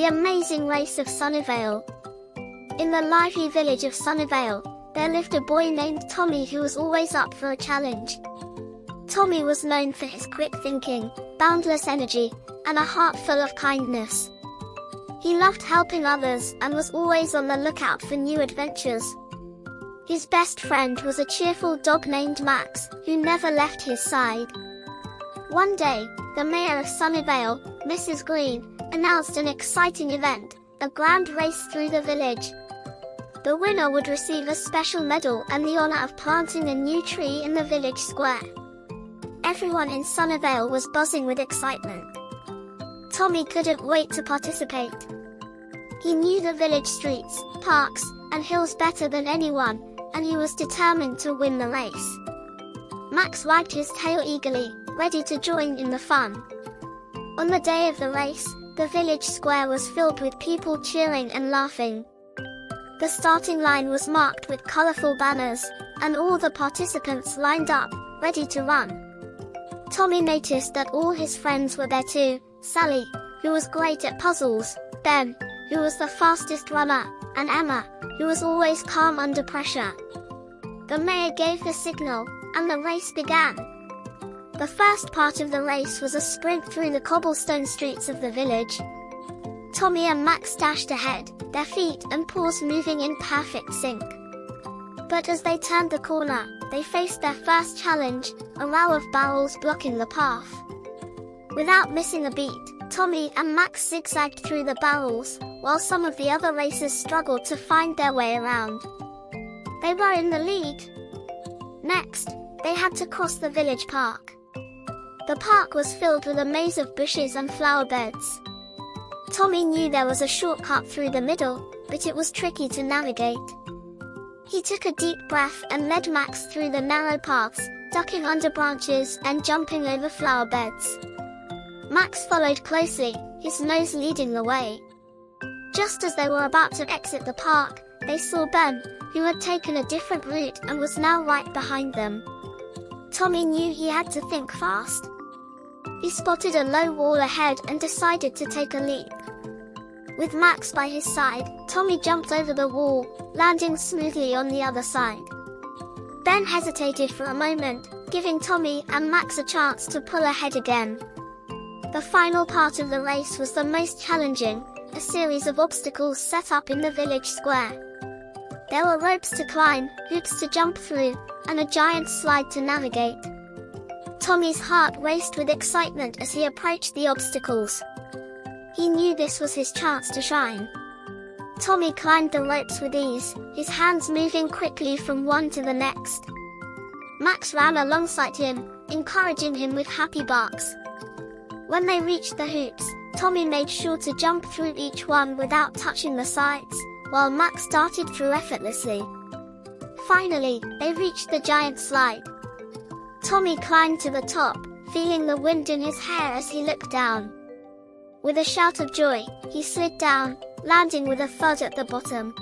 The amazing race of Sunnyvale. In the lively village of Sunnyvale, there lived a boy named Tommy who was always up for a challenge. Tommy was known for his quick thinking, boundless energy, and a heart full of kindness. He loved helping others and was always on the lookout for new adventures. His best friend was a cheerful dog named Max, who never left his side. One day, the mayor of Sunnyvale, Mrs. Green, announced an exciting event, a grand race through the village. The winner would receive a special medal and the honor of planting a new tree in the village square. Everyone in Sunnyvale was buzzing with excitement. Tommy couldn't wait to participate. He knew the village streets, parks, and hills better than anyone, and he was determined to win the race. Max wagged his tail eagerly, ready to join in the fun. On the day of the race, the village square was filled with people cheering and laughing. The starting line was marked with colorful banners, and all the participants lined up, ready to run. Tommy noticed that all his friends were there too: Sally, who was great at puzzles, Ben, who was the fastest runner, and Emma, who was always calm under pressure. The mayor gave the signal, and the race began. The first part of the race was a sprint through the cobblestone streets of the village. Tommy and Max dashed ahead, their feet and paws moving in perfect sync. But as they turned the corner, they faced their first challenge, a row of barrels blocking the path. Without missing a beat, Tommy and Max zigzagged through the barrels, while some of the other racers struggled to find their way around. They were in the lead. Next, they had to cross the village park. The park was filled with a maze of bushes and flower beds. Tommy knew there was a shortcut through the middle, but it was tricky to navigate. He took a deep breath and led Max through the narrow paths, ducking under branches and jumping over flower beds. Max followed closely, his nose leading the way. Just as they were about to exit the park, they saw Ben, who had taken a different route and was now right behind them. Tommy knew he had to think fast. He spotted a low wall ahead and decided to take a leap. With Max by his side, Tommy jumped over the wall, landing smoothly on the other side. Ben hesitated for a moment, giving Tommy and Max a chance to pull ahead again. The final part of the race was the most challenging, a series of obstacles set up in the village square. There were ropes to climb, hoops to jump through, and a giant slide to navigate. Tommy's heart raced with excitement as he approached the obstacles. He knew this was his chance to shine. Tommy climbed the ropes with ease, his hands moving quickly from one to the next. Max ran alongside him, encouraging him with happy barks. When they reached the hoops, Tommy made sure to jump through each one without touching the sides, while Max darted through effortlessly. Finally, they reached the giant slide. Tommy climbed to the top, feeling the wind in his hair as he looked down. With a shout of joy, he slid down, landing with a thud at the bottom.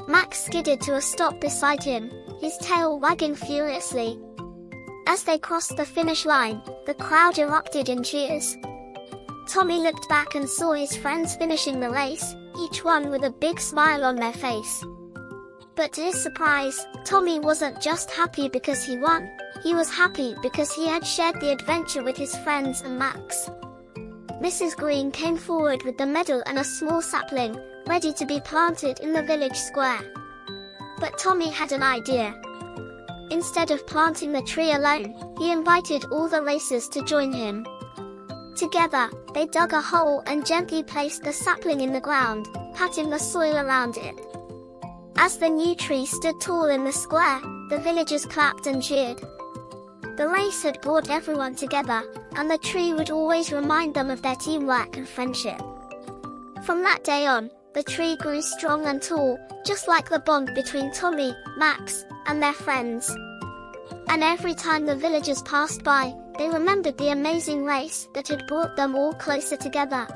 Max skidded to a stop beside him, his tail wagging furiously. As they crossed the finish line, the crowd erupted in cheers. Tommy looked back and saw his friends finishing the race, each one with a big smile on their face. But to his surprise, Tommy wasn't just happy because he won, he was happy because he had shared the adventure with his friends and Max. Mrs. Green came forward with the medal and a small sapling, ready to be planted in the village square. But Tommy had an idea. Instead of planting the tree alone, he invited all the racers to join him. Together, they dug a hole and gently placed the sapling in the ground, patting the soil around it. As the new tree stood tall in the square, the villagers clapped and cheered. The race had brought everyone together, and the tree would always remind them of their teamwork and friendship. From that day on, the tree grew strong and tall, just like the bond between Tommy, Max, and their friends. And every time the villagers passed by, they remembered the amazing race that had brought them all closer together.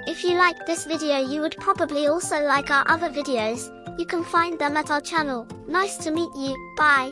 If you liked this video, you would probably also like our other videos. You can find them at our channel. Nice to meet you, bye.